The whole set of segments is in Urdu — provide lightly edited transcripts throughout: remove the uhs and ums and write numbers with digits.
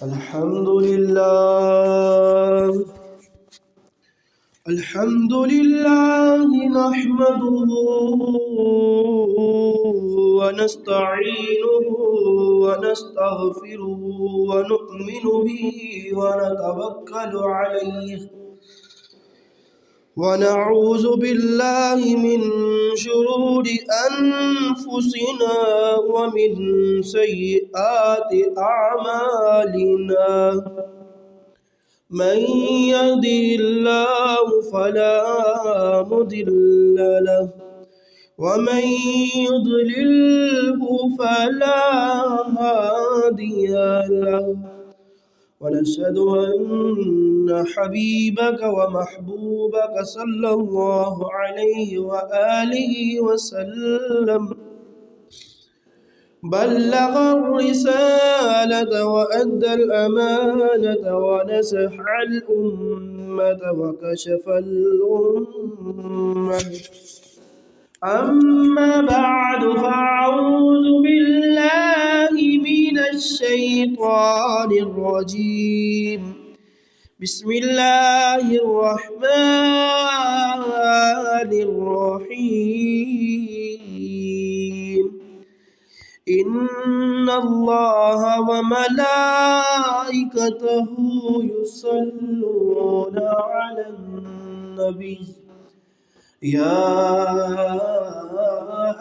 الحمد لله نحمده ونستعينه ونستغفره ونؤمن به ونتوكل عليه ونعوذ بالله من شرور أنفسنا ومن سيئات أعمالنا من يهده الله فلا مضل له ومن يضلله فلا هادي له ونشهد أن حبيبك ومحبوبك صلى الله عليه وآله وسلم بلغ الرسالة وأدى الأمانة ونصح الأمة وكشف الأمة أما بعد فأعوذ بالله من الشيطان الرجيم بسم الله الرحمن الرحيم إن الله وملائكته يصلون على النبي يا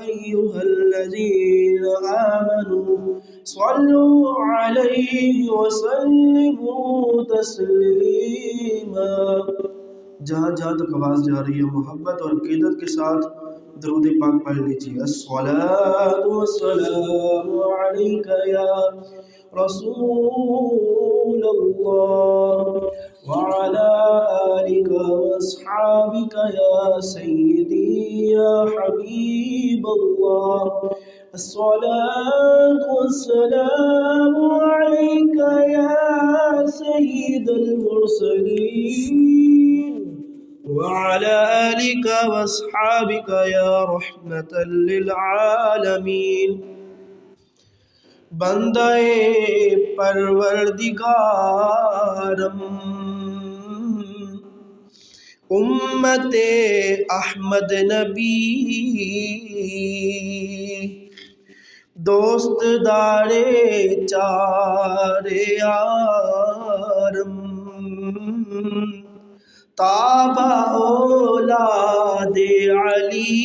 أيها الذين آمنوا صلوا عليه وسلموا تسلیما۔ جہاں جہاں تک آواز جا رہی ہے محبت اور عقیدت کے ساتھ درود پاک پڑھ لیجیے۔ الصلاۃ والسلام علیک یا رسول اللہ وعلی آلک واصحابک یا سیدی یا حبیب اللہ۔ الصلاۃ والسلام علیک یا سید المرسلین وعلى آلك واصحابك يا رحمة للعالمين۔ بندے پروردگارم امت احمد نبی دوست دارے چار یارم تابع اولاد علی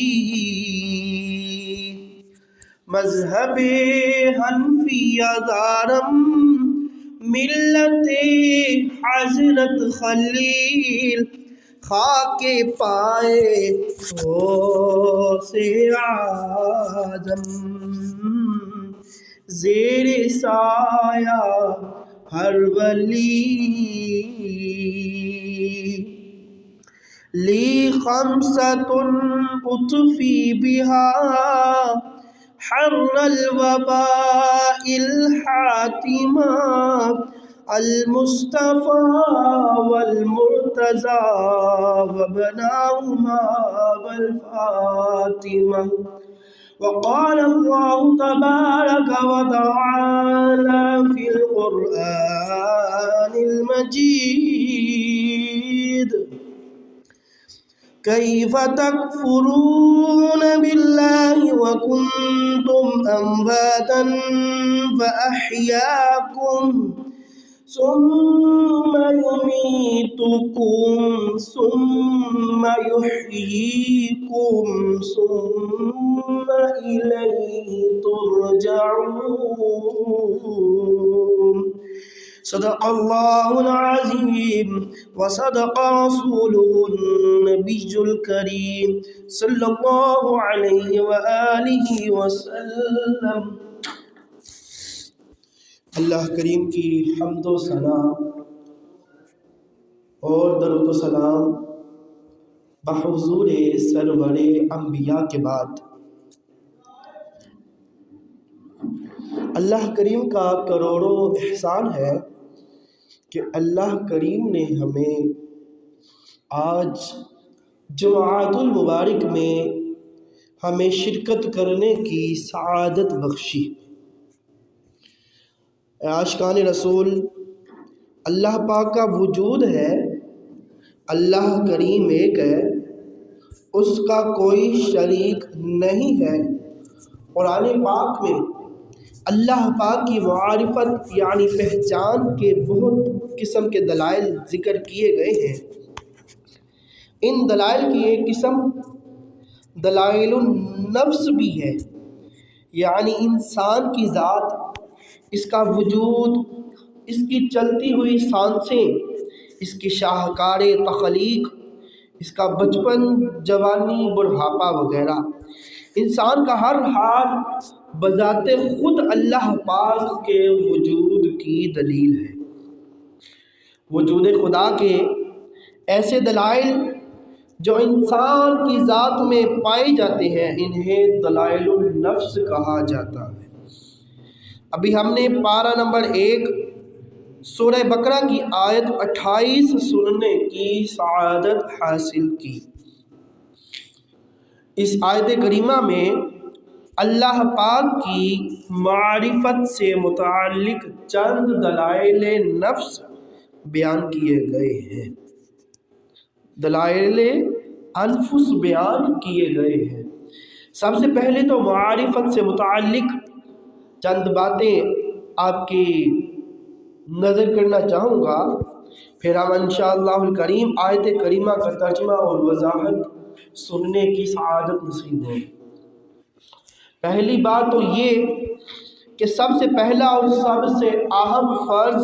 مذہب حنفیہ دارم ملت حضرت خلیل خاک پائے غوث اعظم زیر سایہ ہر ولی لی خمسۃ اطفی بہا حر الوباء الحاتمہ المصطفى والمرتضى وابناهما والفاطمة۔ وقال الله تبارك وتعالى في القرآن المجيد كيف تكفرون بالله وكنتم أمواتا فأحياكم ثم يميتكم ثم يحييكم ثم إليه ترجعون۔ صدق اللہ العظیم وصدق رسوله النبی الکریم صلی اللہ علیہ وآلہ وسلم۔ اللہ کریم کی حمد و ثنا اور درود و سلام بحضور سرور انبیاء کے بعد اللہ کریم کا کروڑوں احسان ہے کہ اللہ کریم نے ہمیں آج جمعۃ المبارک میں ہمیں شرکت کرنے کی سعادت بخشی۔ عاشقان رسول اللہ پاک کا وجود ہے، اللہ کریم ایک ہے، اس کا کوئی شریک نہیں ہے۔ قرآن پاک میں اللہ پاک کی معرفت یعنی پہچان کے بہت قسم کے دلائل ذکر کیے گئے ہیں۔ ان دلائل کی ایک قسم دلائل النفس بھی ہے، یعنی انسان کی ذات، اس کا وجود، اس کی چلتی ہوئی سانسیں، اس کی شاہکار تخلیق، اس کا بچپن، جوانی، بڑھاپا وغیرہ، انسان کا ہر حال بذات خود اللہ پاک کے وجود کی دلیل ہے۔ وجود خدا کے ایسے دلائل جو انسان کی ذات میں پائے جاتے ہیں انہیں دلائل النفس کہا جاتا ہے۔ ابھی ہم نے پارہ نمبر 1 سورہ بقرہ کی آیت 28 سننے کی سعادت حاصل کی۔ اس آیت کریمہ میں اللہ پاک کی معرفت سے متعلق چند دلائل نفس بیان کیے گئے ہیں، دلائل انفس بیان کیے گئے ہیں۔ سب سے پہلے تو معرفت سے متعلق چند باتیں آپ کی نظر کرنا چاہوں گا، پھر ہم انشاءاللہ الکریم آیت کریمہ کا ترجمہ اور وضاحت سننے کی سعادت نصیب ہو۔ پہلی بات تو یہ کہ سب سے پہلا اور سب سے اہم فرض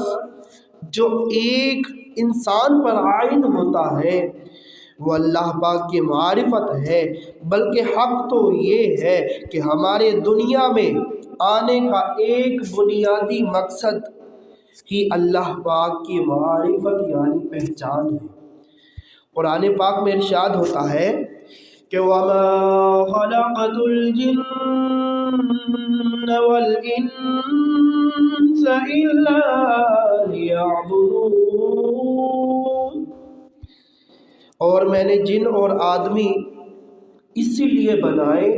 جو ایک انسان پر عائد ہوتا ہے وہ اللہ پاک کی معرفت ہے، بلکہ حق تو یہ ہے کہ ہمارے دنیا میں آنے کا ایک بنیادی مقصد ہی اللہ پاک کی معرفت یعنی پہچان ہے۔ قرآن پاک میں ارشاد ہوتا ہے کہ وَمَا خَلَقْتُ الْجِنَّ وَالْإِنسَ إِلَّا لِيَعْبُدُونِ، اور میں نے جن اور آدمی اسی لیے بنائے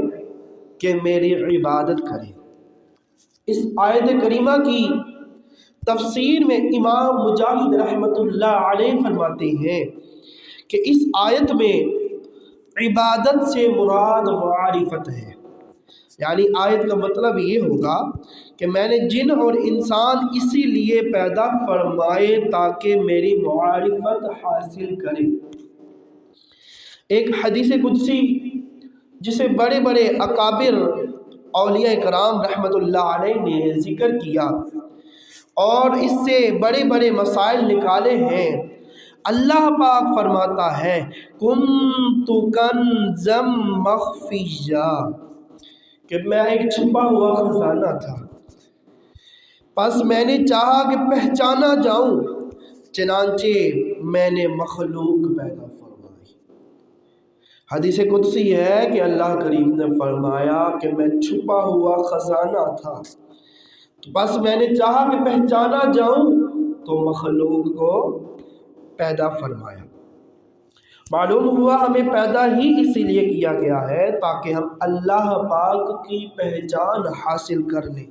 کہ میری عبادت کریں۔ اس آیت کریمہ کی تفسیر میں امام مجاہد رحمۃ اللہ علیہ فرماتے ہیں کہ اس آیت میں عبادت سے مراد معرفت ہے، یعنی آیت کا مطلب یہ ہوگا کہ میں نے جن اور انسان اسی لیے پیدا فرمائے تاکہ میری معرفت حاصل کریں۔ ایک حدیث قدسی جسے بڑے بڑے اکابر اولیاء کرام رحمۃ اللہ علیہ نے ذکر کیا اور اس سے بڑے بڑے مسائل نکالے ہیں۔ اللہ پاک فرماتا ہے کنت کنزا مخفیا، کہ میں ایک چھپا ہوا خزانہ تھا، پس میں نے چاہا کہ پہچانا جاؤں، چنانچہ میں نے مخلوق پیدا فرمائی۔ حدیث قدسی ہے کہ اللہ کریم نے فرمایا کہ میں چھپا ہوا خزانہ تھا، بس میں نے چاہا کہ پہچانا جاؤں تو مخلوق کو پیدا فرمایا۔ معلوم ہوا ہمیں پیدا ہی اسی لیے کیا گیا ہے تاکہ ہم اللہ پاک کی پہچان حاصل کر لیں۔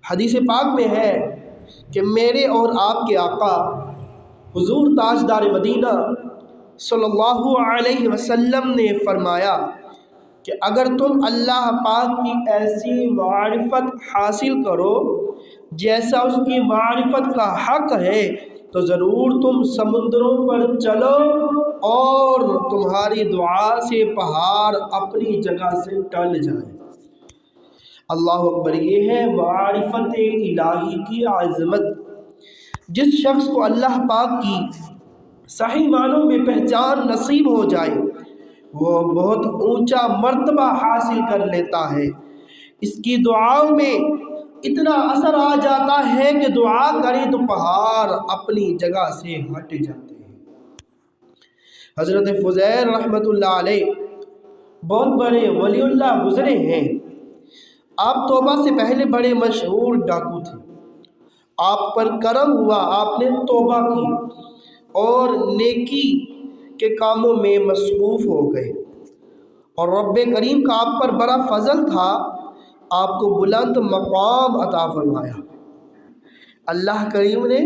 حدیث پاک میں ہے کہ میرے اور آپ کے آقا حضور تاجدار مدینہ صلی اللہ علیہ وسلم نے فرمایا کہ اگر تم اللہ پاک کی ایسی معرفت حاصل کرو جیسا اس کی معرفت کا حق ہے تو ضرور تم سمندروں پر چلو اور تمہاری دعا سے پہاڑ اپنی جگہ سے ٹل جائیں۔ اللہ اکبر، یہ ہے معرفت الہی کی عظمت۔ جس شخص کو اللہ پاک کی صحیح معنوں میں پہچان نصیب ہو جائے وہ بہت اونچا مرتبہ حاصل کر لیتا ہے۔ اس کی دعاؤں میں اتنا اثر آ جاتا ہے کہ دعا کرے تو پہاڑ اپنی جگہ سے ہٹ جاتے ہیں۔ حضرت فضیل رحمۃ اللہ علیہ بہت بڑے ولی اللہ گزرے ہیں۔ آپ توبہ سے پہلے بڑے مشہور ڈاکو تھے۔ آپ پر کرم ہوا، آپ نے توبہ کی اور نیکی کے کاموں میں مصروف ہو گئے، اور رب کریم کا آپ پر بڑا فضل تھا، آپ کو بلند مقام عطا فرمایا۔ اللہ کریم نے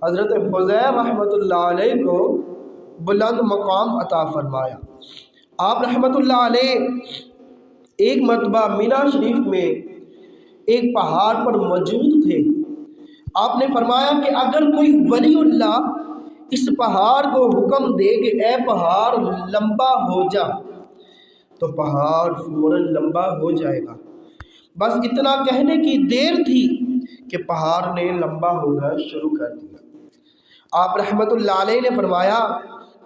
حضرت فضیل رحمۃ اللہ علیہ کو بلند مقام عطا فرمایا۔ آپ رحمۃ اللہ علیہ ایک مرتبہ مینا شریف میں ایک پہاڑ پر موجود تھے۔ آپ نے فرمایا کہ اگر کوئی ولی اللہ اس پہاڑ کو حکم دے کہ اے پہاڑ لمبا ہو جا، تو پہاڑ فوراً لمبا ہو جائے گا۔ بس اتنا کہنے کی دیر تھی کہ پہاڑ نے لمبا ہونا شروع کر دیا۔ آپ رحمۃ اللہ علیہ نے فرمایا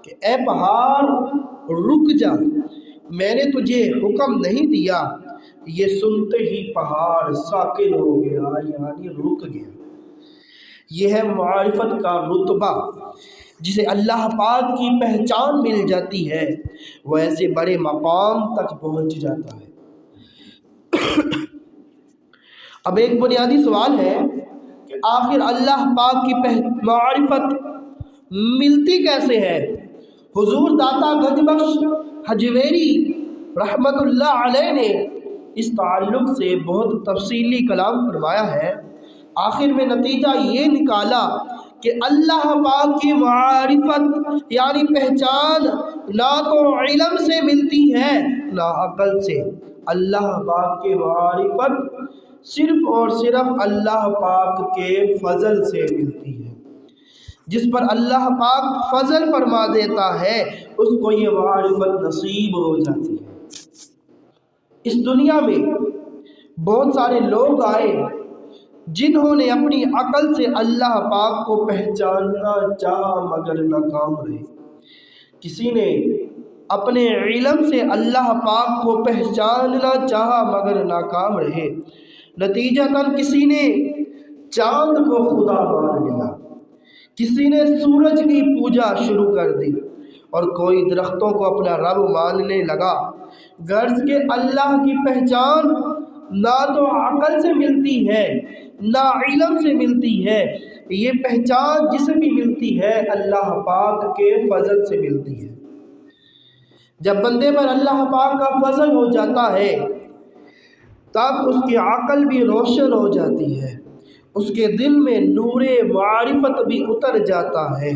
کہ اے پہاڑ رک جا، میں نے تجھے حکم نہیں دیا۔ یہ سنتے ہی پہاڑ ساکن ہو گیا، یعنی رک گیا۔ یہ ہے معرفت کا رتبہ، جسے اللہ پاک کی پہچان مل جاتی ہے، وہ ایسے بڑے مقام تک پہنچ جاتا ہے۔ اب ایک بنیادی سوال ہے کہ آخر اللہ پاک کی معرفت ملتی کیسے ہے؟ حضور داتا گنج بخش حجویری رحمت اللہ علیہ نے اس تعلق سے بہت تفصیلی کلام فرمایا ہے۔ آخر میں نتیجہ یہ نکالا کہ اللہ پاک کی معرفت یعنی پہچان نہ تو علم سے ملتی ہے نہ عقل سے۔ اللہ پاک کی معرفت صرف اور صرف اللہ پاک کے فضل سے ملتی ہے۔ جس پر اللہ پاک فضل فرما دیتا ہے اس کو یہ معرفت نصیب ہو جاتی ہے۔ اس دنیا میں بہت سارے لوگ آئے جنہوں نے اپنی عقل سے اللہ پاک کو پہچاننا چاہا مگر ناکام رہے۔ کسی نے اپنے علم سے اللہ پاک کو پہچاننا چاہا مگر ناکام رہے۔ نتیجتاً کسی نے چاند کو خدا مان لیا، کسی نے سورج کی پوجا شروع کر دی، اور کوئی درختوں کو اپنا رب ماننے لگا۔ غرض کہ اللہ کی پہچان نہ تو عقل سے ملتی ہے نہ علم سے ملتی ہے، یہ پہچان جسے بھی ملتی ہے اللہ پاک کے فضل سے ملتی ہے۔ جب بندے پر اللہ پاک کا فضل ہو جاتا ہے تب اس کی عقل بھی روشن ہو جاتی ہے، اس کے دل میں نور معرفت بھی اتر جاتا ہے۔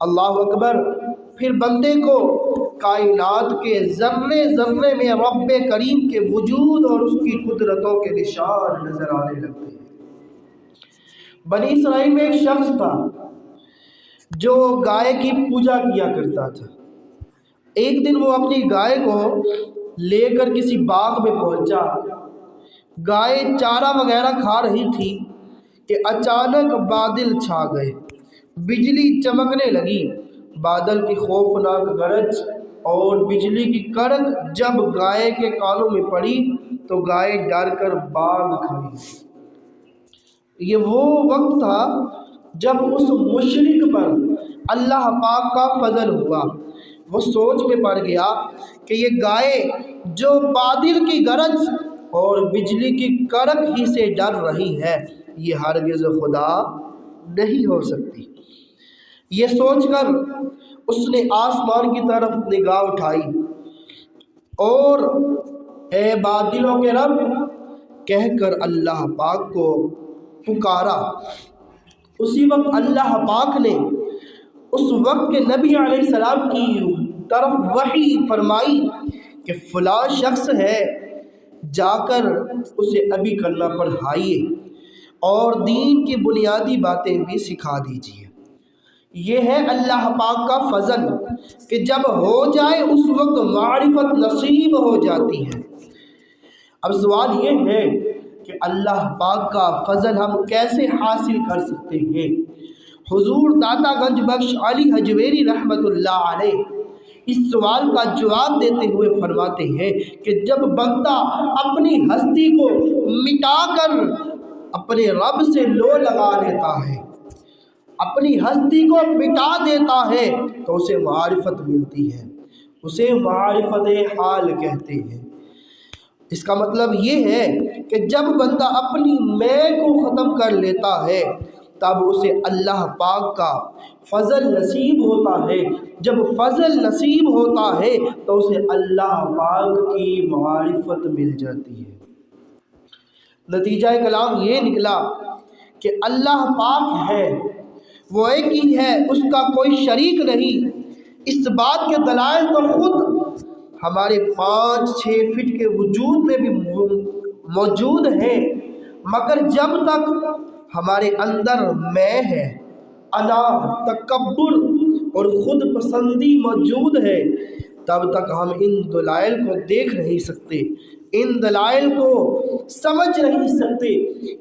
اللہ اکبر! پھر بندے کو کائنات کے ذرے ذرے میں رب کریم کے وجود اور اس کی قدرتوں کے نشان نظر آنے لگتے ہیں۔ بنی اسرائیل میں ایک شخص تھا جو گائے کی پوجا کیا کرتا تھا۔ ایک دن وہ اپنی گائے کو لے کر کسی باغ میں پہنچا۔ گائے چارہ وغیرہ کھا رہی تھی کہ اچانک بادل چھا گئے، بجلی چمکنے لگی۔ بادل کی خوفناک گرج اور بجلی کی کڑک جب گائے کے کانوں میں پڑی تو گائے ڈر کر بھاگ کھڑی۔ یہ وہ وقت تھا جب اس مشرک پر اللہ پاک کا فضل ہوا۔ وہ سوچ میں پڑ گیا کہ یہ گائے جو بادل کی گرج اور بجلی کی کڑک ہی سے ڈر رہی ہے، یہ ہرگز خدا نہیں ہو سکتی۔ یہ سوچ کر اس نے آسمان کی طرف نگاہ اٹھائی اور اے بادلوں کے رب کہہ کر اللہ پاک کو پکارا۔ اسی وقت اللہ پاک نے اس وقت کے نبی علیہ السلام کی طرف وحی فرمائی کہ فلاں شخص ہے، جا کر اسے ابھی کلمہ پڑھائیے اور دین کی بنیادی باتیں بھی سکھا دیجیے۔ یہ ہے اللہ پاک کا فضل کہ جب ہو جائے اس وقت معرفت نصیب ہو جاتی ہے۔ اب سوال یہ ہے کہ اللہ پاک کا فضل ہم کیسے حاصل کر سکتے ہیں؟ حضور داتا گنج بخش علی حجویری رحمت اللہ علیہ اس سوال کا جواب دیتے ہوئے فرماتے ہیں کہ جب بندہ اپنی ہستی کو مٹا کر اپنے رب سے لو لگا لیتا ہے، اپنی ہستی کو مٹا دیتا ہے تو اسے معرفت ملتی ہے، اسے معرفت حال کہتے ہیں۔ اس کا مطلب یہ ہے کہ جب بندہ اپنی میں کو ختم کر لیتا ہے تب اسے اللہ پاک کا فضل نصیب ہوتا ہے۔ جب فضل نصیب ہوتا ہے تو اسے اللہ پاک کی معرفت مل جاتی ہے۔ نتیجہ کلام یہ نکلا کہ اللہ پاک ہے وہ ایک ہی ہے، اس کا کوئی شریک نہیں۔ اس بات کے دلائل تو خود ہمارے 5-6 فٹ کے وجود میں بھی موجود ہیں، مگر جب تک ہمارے اندر میں ہے، انا، تکبر اور خود پسندی موجود ہے، تب تک ہم ان دلائل کو دیکھ نہیں سکتے، ان دلائل کو سمجھ نہیں سکتے۔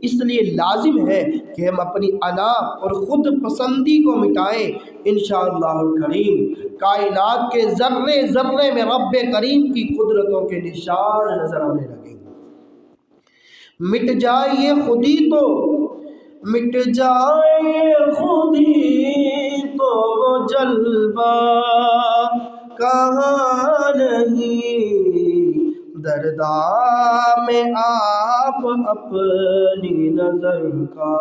اس لیے لازم ہے کہ ہم اپنی انا اور خود پسندی کو مٹائیں۔ انشاءاللہ الکریم کائنات کے ذرے ذرے میں رب کریم کی قدرتوں کے نشان نظر آنے لگیں گے۔ مٹ جائے یہ خودی تو، مٹ جائے خودی تو وہ جلوہ کہاں نہیں، درداں میں آپ اپنی نظر کا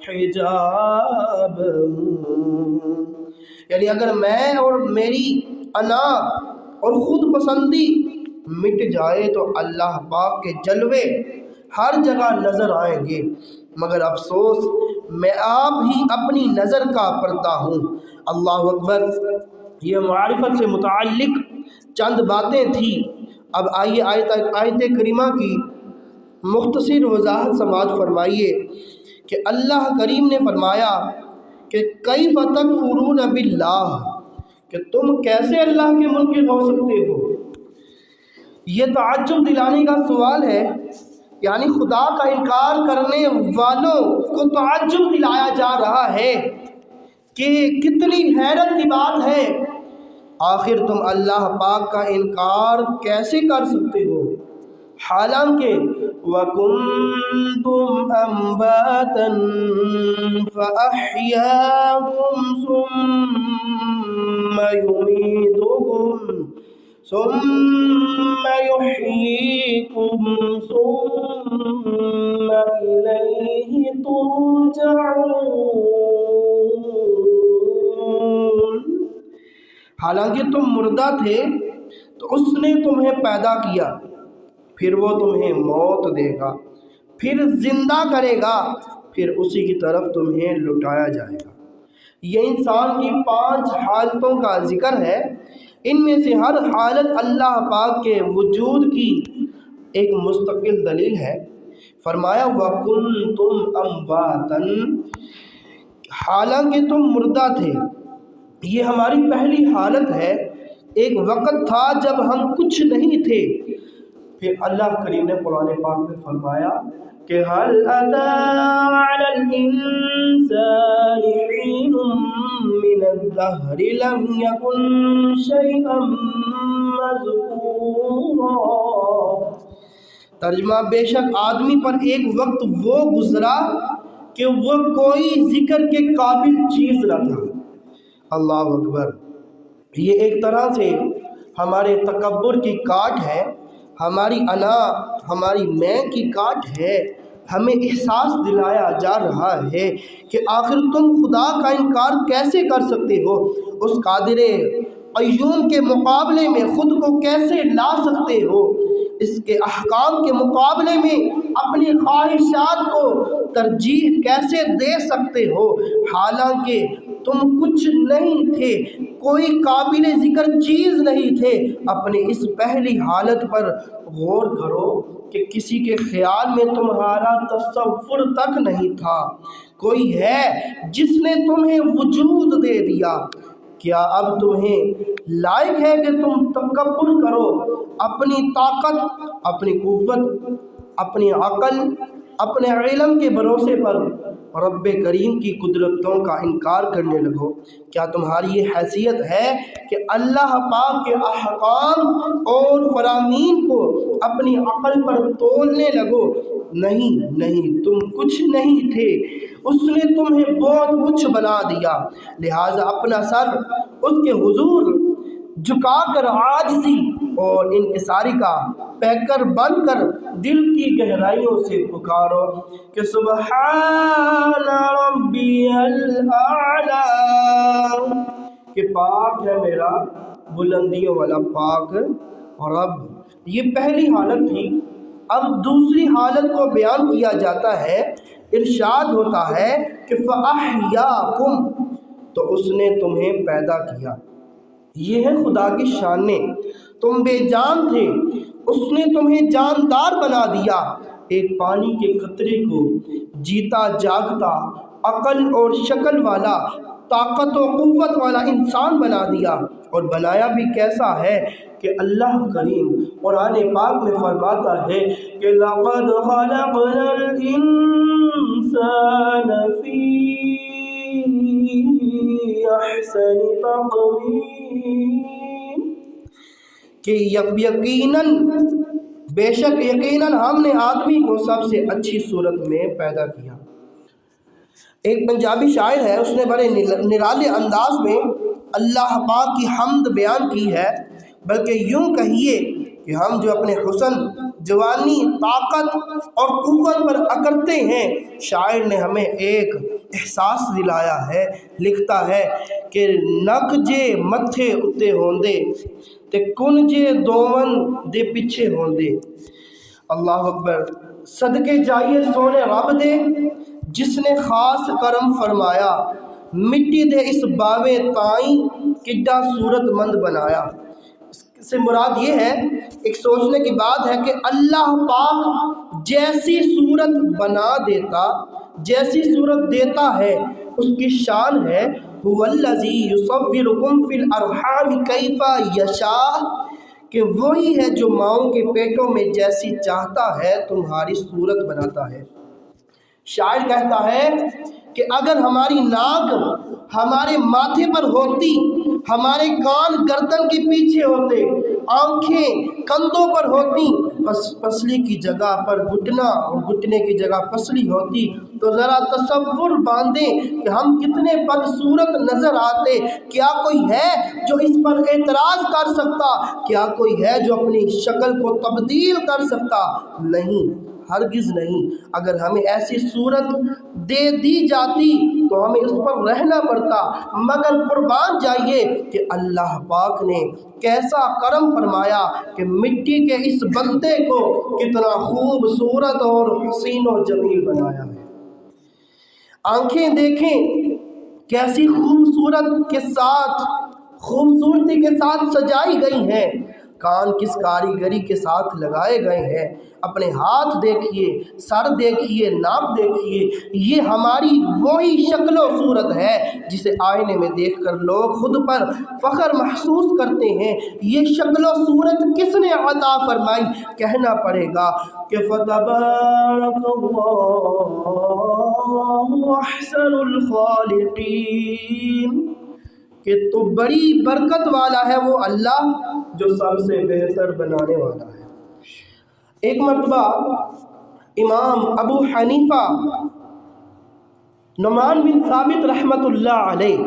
حجاب ہوں۔ یعنی اگر میں اور میری انا اور خود پسندی مٹ جائے تو اللہ پاک کے جلوے ہر جگہ نظر آئیں گے، مگر افسوس میں آپ ہی اپنی نظر کا پردہ ہوں۔ اللہ اکبر۔ یہ معرفت سے متعلق چند باتیں تھیں۔ اب آئیے آیت کریمہ کی مختصر وضاحت سماعت فرمائیے کہ اللہ کریم نے فرمایا کہ کیف تکفرون باللہ، کہ تم کیسے اللہ کے منکر ہو سکتے ہو۔ یہ تعجب دلانے کا سوال ہے، یعنی خدا کا انکار کرنے والوں کو تعجب دلایا جا رہا ہے کہ کتنی حیرت کی بات ہے، آخر تم اللہ پاک کا انکار کیسے کر سکتے ہو، حالانکہ وَكُنْتُمْ أَمْوَاتًا فَأَحْيَاكُمْ ثُمَّ يُمِيتُكُمْ ثم يحييكم ثم إليه ترجعون۔ حالانکہ تم مردہ تھے تو اس نے تمہیں پیدا کیا، پھر وہ تمہیں موت دے گا، پھر زندہ کرے گا، پھر اسی کی طرف تمہیں لٹایا جائے گا۔ یہ انسان کی 5 حالتوں کا ذکر ہے۔ ان میں سے ہر حالت اللہ پاک کے وجود کی ایک مستقل دلیل ہے۔ فرمایا وَكُنْتُمْ أَمْوَاتًا، حالانکہ تم مردہ تھے، یہ ہماری پہلی حالت ہے۔ ایک وقت تھا جب ہم کچھ نہیں تھے۔ پھر اللہ کریم نے قرآن پاک میں فرمایا کہ هَلْ أَتَىٰ عَلَى الْإِنسَانِ حِينٌ مِّنَ الدَّهْرِ لَمْ يَكُن شَيْئًا مَّذْكُورًا۔ ترجمہ، بے شک آدمی پر ایک وقت وہ گزرا کہ وہ کوئی ذکر کے قابل چیز نہ تھا۔ اللہ اکبر۔ یہ ایک طرح سے ہمارے تکبر کی کاٹ ہے، ہماری انا، ہماری میں کی کاٹ ہے۔ ہمیں احساس دلایا جا رہا ہے کہ آخر تم خدا کا انکار کیسے کر سکتے ہو، اس قادر قیوم کے مقابلے میں خود کو کیسے لا سکتے ہو، اس کے احکام کے مقابلے میں اپنی خواہشات کو ترجیح کیسے دے سکتے ہو، حالانکہ تم کچھ نہیں تھے، کوئی قابل ذکر چیز نہیں تھے۔ اپنی اس پہلی حالت پر غور کرو کہ کسی کے خیال میں تمہارا تصور تک نہیں تھا۔ کوئی ہے جس نے تمہیں وجود دے دیا۔ کیا اب تمہیں لائق ہے کہ تم تکبر کرو، اپنی طاقت، اپنی قوت، اپنی عقل، اپنے علم کے بھروسے پر رب کریم کی قدرتوں کا انکار کرنے لگو؟ کیا تمہاری یہ حیثیت ہے کہ اللہ پاک کے احکام اور فرامین کو اپنی عقل پر تولنے لگو؟ نہیں، تم کچھ نہیں تھے، اس نے تمہیں بہت کچھ بنا دیا۔ لہٰذا اپنا سر اس کے حضور جھکا کر عاجزی اور انکساری کا پیکر بن کر دل کی گہرائیوں سے پکارو کہ سبحان ربی الاعلی، کہ پاک ہے میرا بلندیوں والا پاک رب۔ یہ پہلی حالت تھی۔ اب دوسری حالت کو بیان کیا جاتا ہے، ارشاد ہوتا ہے کہ کہ فَأَحْيَاكُمْ، تو اس نے تمہیں پیدا کیا۔ یہ ہے خدا کی شانیں۔ تم بے جان تھے، اس نے تمہیں جاندار بنا دیا۔ ایک پانی کے قطرے کو جیتا جاگتا، عقل اور شکل والا، طاقت و قوت والا انسان بنا دیا۔ اور بنایا بھی کیسا ہے کہ اللہ کریم قرآن پاک میں فرماتا ہے کہ لَقَدْ خَلَقْنَا الْإِنسَانَ فِي أَحْسَنِ تَقْوِيمٍ، کہ بے شک یقیناً ہم نے آدمی کو سب سے اچھی صورت میں پیدا کیا۔ ایک پنجابی شاعر ہے، اس نے بڑے نرالے انداز میں اللہ پاک کی حمد بیان کی ہے، بلکہ یوں کہیے کہ ہم جو اپنے حسن، جوانی، طاقت اور قوت پر اکڑتے ہیں، شاعر نے ہمیں ایک احساس دلایا ہے۔ لکھتا ہے کہ نک جے متھے اتے ہوندے تے کن جے دوون دے پیچھے ہوندے۔ اللہ اکبر۔ صدقے جائیے سونے رب دے جس نے خاص کرم فرمایا، مٹی دے اس باوے تائیں کڈا صورت مند بنایا۔ اس سے مراد یہ ہے، ایک سوچنے کی بات ہے کہ اللہ پاک جیسی صورت بنا دیتا، جیسی صورت دیتا ہے، اس کی شان ہے هو الذی یصورکم فی الارحام کیف یشاء، کہ وہی ہے جو ماؤں کے پیٹوں میں جیسی چاہتا ہے تمہاری صورت بناتا ہے۔ شاعر کہتا ہے کہ اگر ہماری ناک ہمارے ماتھے پر ہوتی، ہمارے کان گردن کے پیچھے ہوتے، آنکھیں کندھوں پر ہوتی، پسلی کی جگہ پر گھٹنا اور گھٹنے کی جگہ پسلی ہوتی، تو ذرا تصور باندھیں کہ ہم کتنے بدصورت نظر آتے۔ کیا کوئی ہے جو اس پر اعتراض کر سکتا؟ کیا کوئی ہے جو اپنی شکل کو تبدیل کر سکتا؟ نہیں، ہرگز نہیں۔ اگر ہمیں ایسی صورت دے دی جاتی تو ہمیں اس پر رہنا پڑتا، مگر قربان جائیے کہ اللہ پاک نے کیسا کرم فرمایا کہ مٹی کے اس بندے کو کتنا خوبصورت اور حسین و جمیل بنایا ہے۔ آنکھیں دیکھیں کیسی خوبصورتی کے ساتھ سجائی گئی ہیں، کان کس کاریگری کے ساتھ لگائے گئے ہیں، اپنے ہاتھ دیکھیے، سر دیکھیے، ناک دیکھیے۔ یہ ہماری وہی شکل و صورت ہے جسے آئینے میں دیکھ کر لوگ خود پر فخر محسوس کرتے ہیں۔ یہ شکل و صورت کس نے عطا فرمائی؟ کہنا پڑے گا کہ فَتَبَارَكَ اللَّهُ أَحْسَنُ الْخَالِقِينَ، کہ تو بڑی برکت والا ہے وہ اللہ جو سب سے بہتر بنانے والا ہے۔ ایک مرتبہ امام ابو حنیفہ نعمان بن ثابت رحمۃ اللہ علیہ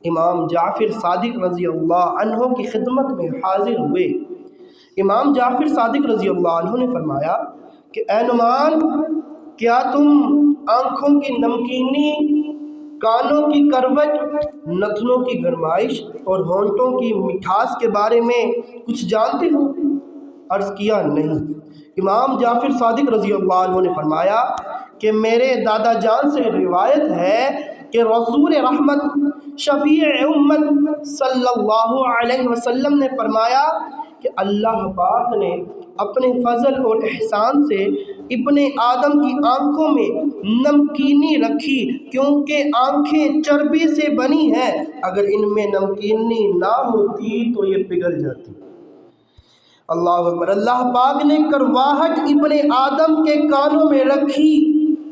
امام جعفر صادق رضی اللہ عنہ کی خدمت میں حاضر ہوئے۔ امام جعفر صادق رضی اللہ عنہ نے فرمایا کہ اے نعمان، کیا تم آنکھوں کی نمکینی، کانوں کی کروٹ، نتنوں کی گرمائش اور ہونٹوں کی مٹھاس کے بارے میں کچھ جانتے ہو؟ عرض کیا نہیں۔ امام جعفر صادق رضی اللہ عنہ نے فرمایا کہ میرے دادا جان سے روایت ہے کہ رسول رحمت شفیع امت صلی اللہ علیہ وسلم نے فرمایا کہ اللہ پاک نے اپنے فضل اور احسان سے ابن آدم کی آنکھوں میں نمکینی رکھی، کیونکہ آنکھیں چربی سے بنی ہیں، اگر ان میں نمکینی نہ ہوتی تو یہ پگھل جاتی۔ اللہ اکبر۔ اللہ پاک نے کرواہٹ ابن آدم کے کانوں میں رکھی،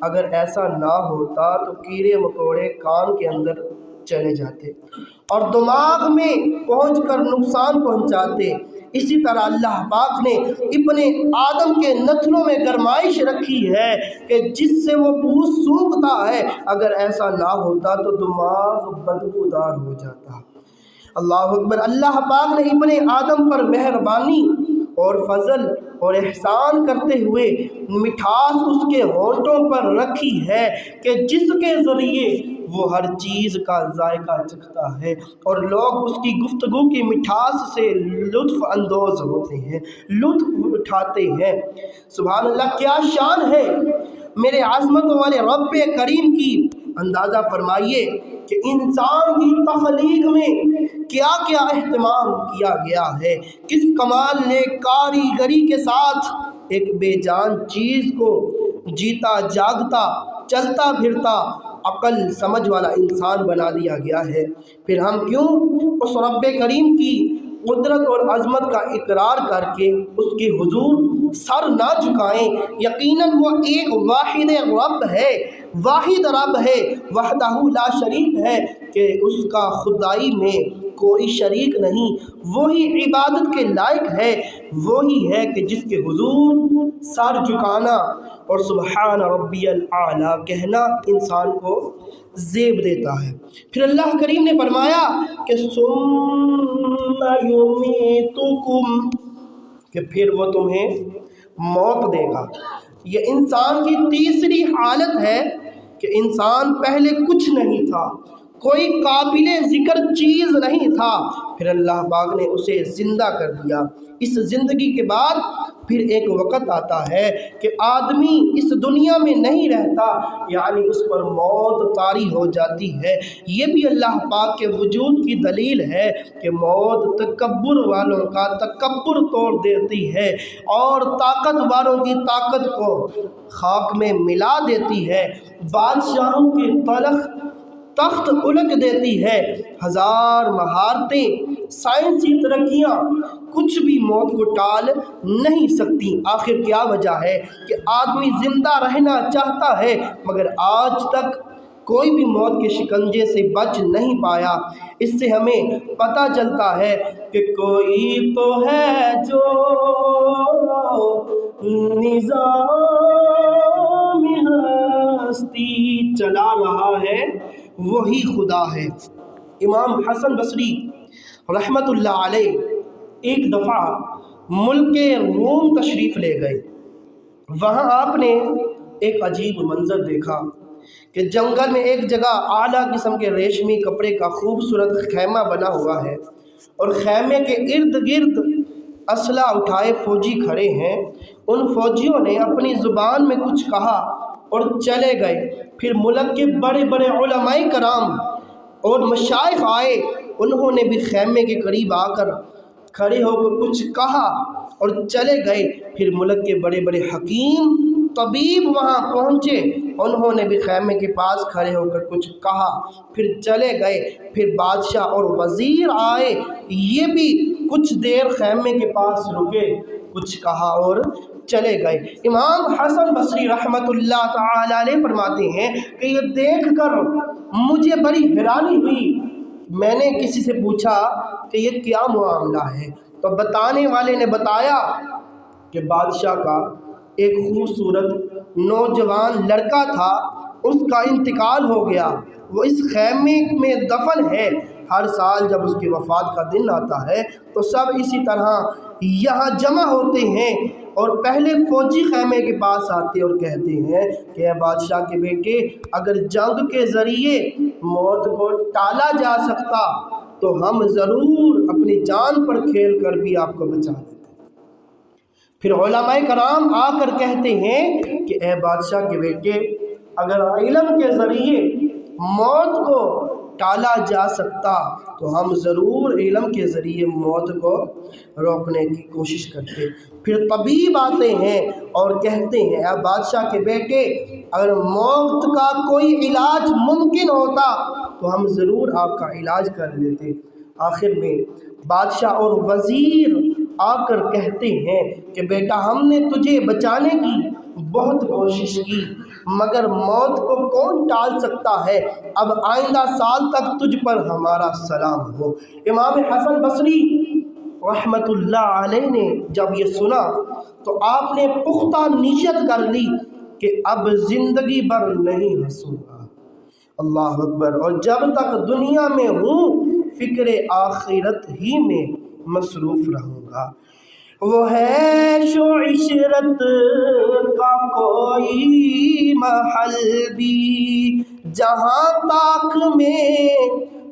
اگر ایسا نہ ہوتا تو کیڑے مکوڑے کان کے اندر چلے جاتے اور دماغ میں پہنچ کر نقصان پہنچاتے۔ اسی طرح اللہ پاک نے ابن آدم کے نتنوں میں گرمائش رکھی ہے کہ جس سے وہ بو سونکھتا ہے، اگر ایسا نہ ہوتا تو دماغ بدبودار ہو جاتا۔ اللہ اکبر۔ اللہ پاک نے ابن آدم پر مہربانی اور فضل اور احسان کرتے ہوئے مٹھاس اس کے ہونٹوں پر رکھی ہے کہ جس کے ذریعے وہ ہر چیز کا ذائقہ چکھتا ہے اور لوگ اس کی گفتگو کی مٹھاس سے لطف اندوز ہوتے ہیں، لطف اٹھاتے ہیں۔ سبحان اللہ، کیا شان ہے میرے عظمت والے رب کریم کی اندازہ فرمائیے کہ انسان کی تخلیق میں کیا کیا اہتمام کیا گیا ہے، کس کمال نے کاریگری کے ساتھ ایک بے جان چیز کو جیتا جاگتا چلتا پھرتا عقل سمجھ والا انسان بنا دیا گیا ہے۔ پھر ہم کیوں اس رب کریم کی قدرت اور عظمت کا اقرار کر کے اس کے حضور سر نہ جھکائیں؟ یقیناً وہ ایک واحد رب ہے، واحد رب ہے، وحدہ لا شریک ہے کہ اس کا خدائی میں کوئی شریک نہیں، وہی عبادت کے لائق ہے، وہی ہے کہ جس کے حضور سر جھکانا اور سبحان ربی الاعلیٰ کہنا انسان کو زیب دیتا ہے۔ پھر اللہ کریم نے فرمایا کہ ثم یمیتکم، کہ پھر وہ تمہیں موت دے گا۔ یہ انسان کی تیسری حالت ہے کہ انسان پہلے کچھ نہیں تھا، کوئی قابل ذکر چیز نہیں تھا، پھر اللہ پاک نے اسے زندہ کر دیا۔ اس زندگی کے بعد پھر ایک وقت آتا ہے کہ آدمی اس دنیا میں نہیں رہتا، یعنی اس پر موت طاری ہو جاتی ہے۔ یہ بھی اللہ پاک کے وجود کی دلیل ہے کہ موت تکبر والوں کا تکبر توڑ دیتی ہے اور طاقت والوں کی طاقت کو خاک میں ملا دیتی ہے، بادشاہوں کے تخت الٹ دیتی ہے۔ ہزار مہارتیں، سائنسی ترقیاں کچھ بھی موت کو ٹال نہیں سکتی۔ آخر کیا وجہ ہے کہ آدمی زندہ رہنا چاہتا ہے مگر آج تک کوئی بھی موت کے شکنجے سے بچ نہیں پایا۔ اس سے ہمیں پتہ چلتا ہے کہ کوئی تو ہے جو نظام ہستی چلا رہا ہے، وہی خدا ہے۔ امام حسن بصری رحمت اللہ علیہ ایک دفعہ ملک روم تشریف لے گئے۔ وہاں آپ نے ایک عجیب منظر دیکھا کہ جنگل میں ایک جگہ اعلیٰ قسم کے ریشمی کپڑے کا خوبصورت خیمہ بنا ہوا ہے اور خیمے کے ارد گرد اسلحہ اٹھائے فوجی کھڑے ہیں۔ ان فوجیوں نے اپنی زبان میں کچھ کہا اور چلے گئے۔ پھر ملک کے بڑے بڑے علماء کرام اور مشائخ آئے، انہوں نے بھی خیمے کے قریب آ کر کھڑے ہو کر کچھ کہا اور چلے گئے۔ پھر ملک کے بڑے بڑے حکیم طبیب وہاں پہنچے، انہوں نے بھی خیمے کے پاس کھڑے ہو کر کچھ کہا، پھر چلے گئے۔ پھر بادشاہ اور وزیر آئے، یہ بھی کچھ دیر خیمے کے پاس رکے، کچھ کہا اور چلے گئے۔ امام حسن بصری رحمت اللہ تعالی علیہ فرماتے ہیں کہ یہ دیکھ کر مجھے بڑی حیرانی ہوئی۔ میں نے کسی سے پوچھا کہ یہ کیا معاملہ ہے، تو بتانے والے نے بتایا کہ بادشاہ کا ایک خوبصورت نوجوان لڑکا تھا، اس کا انتقال ہو گیا، وہ اس خیمے میں دفن ہے۔ ہر سال جب اس کی وفات کا دن آتا ہے تو سب اسی طرح یہاں جمع ہوتے ہیں اور پہلے فوجی خیمے کے پاس آتے اور کہتے ہیں کہ اے بادشاہ کے بیٹے، اگر جنگ کے ذریعے موت کو ٹالا جا سکتا تو ہم ضرور اپنی جان پر کھیل کر بھی آپ کو بچا دیتے۔ پھر علماء کرام آ کر کہتے ہیں کہ اے بادشاہ کے بیٹے، اگر علم کے ذریعے موت کو ٹالا جا سکتا تو ہم ضرور علم کے ذریعے موت کو روکنے کی کوشش کرتے۔ پھر طبیب آتے ہیں اور کہتے ہیں اے بادشاہ کے بیٹے، اگر موت کا کوئی علاج ممکن ہوتا تو ہم ضرور آپ کا علاج کر لیتے۔ آخر میں بادشاہ اور وزیر آ کر کہتے ہیں کہ بیٹا، ہم نے تجھے بچانے کی بہت کوشش کی مگر موت کو کون ٹال سکتا ہے، اب آئندہ سال تک تجھ پر ہمارا سلام ہو۔ امام حسن بصری رحمت اللہ علیہ نے جب یہ سنا تو آپ نے پختہ نیت کر لی کہ اب زندگی بھر نہیں ہنسوں گا، اللہ اکبر، اور جب تک دنیا میں ہوں فکر آخرت ہی میں مصروف رہوں گا۔ وہ ہے شو عشرت کا کوئی محل بھی، جہاں تاک میں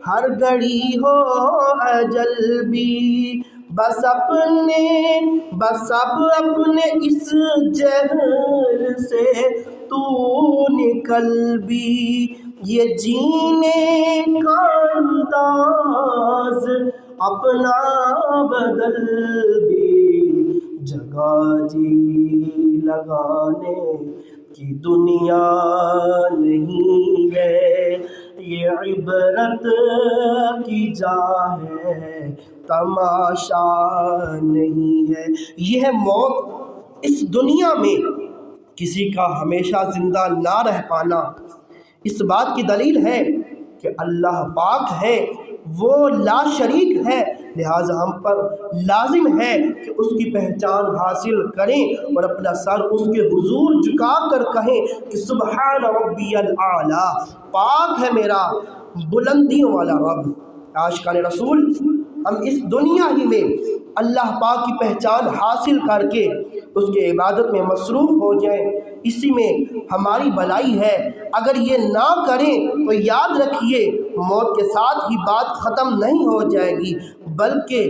ہر گھڑی ہو اجل بھی، بس اپنے اس جہل سے تو نکل بھی، یہ جینے کا انداز اپنا بدل بھی، جگہ جی لگانے کی دنیا نہیں ہے، یہ عبرت کی جا ہے تماشا نہیں ہے۔ یہ ہے موت، اس دنیا میں کسی کا ہمیشہ زندہ نہ رہ پانا۔ اس بات کی دلیل ہے کہ اللہ پاک ہے، وہ لا شریک ہے، لہٰذا ہم پر لازم ہے کہ اس کی پہچان حاصل کریں اور اپنا سر اس کے حضور جھکا کر کہیں کہ سبحان ربی الاعلیٰ، پاک ہے میرا بلندیوں والا رب۔ عاشقان رسول، ہم اس دنیا ہی میں اللہ پاک کی پہچان حاصل کر کے اس کے عبادت میں مصروف ہو جائیں، اسی میں ہماری بھلائی ہے۔ اگر یہ نہ کریں تو یاد رکھیے موت کے ساتھ ہی بات ختم نہیں ہو جائے گی، بلکہ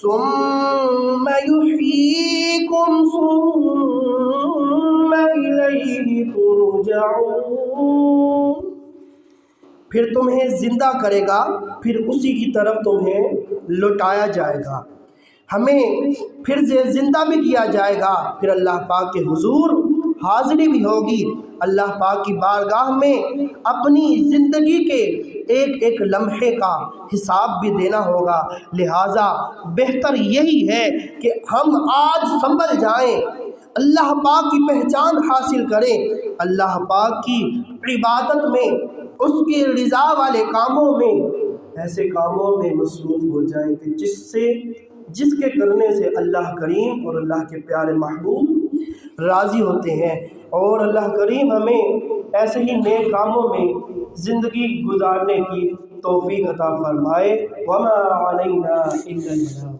ثم یحییکم ثم الیہ ترجعون، پھر تمہیں زندہ کرے گا، پھر اسی کی طرف تمہیں لوٹایا جائے گا، ہمیں پھر سے زندہ بھی کیا جائے گا، پھر اللہ پاک کے حضور حاضری بھی ہوگی، اللہ پاک کی بارگاہ میں اپنی زندگی کے ایک ایک لمحے کا حساب بھی دینا ہوگا۔ لہٰذا بہتر یہی ہے کہ ہم آج سنبھل جائیں، اللہ پاک کی پہچان حاصل کریں، اللہ پاک کی عبادت میں، اس کی رضا والے کاموں میں، ایسے کاموں میں مصروف ہو جائیں کہ جس کے کرنے سے اللہ کریم اور اللہ کے پیارے محبوب راضی ہوتے ہیں، اور اللہ کریم ہمیں ایسے ہی نیک کاموں میں زندگی گزارنے کی توفیق عطا فرمائے۔ وما علینا الا البلاغ۔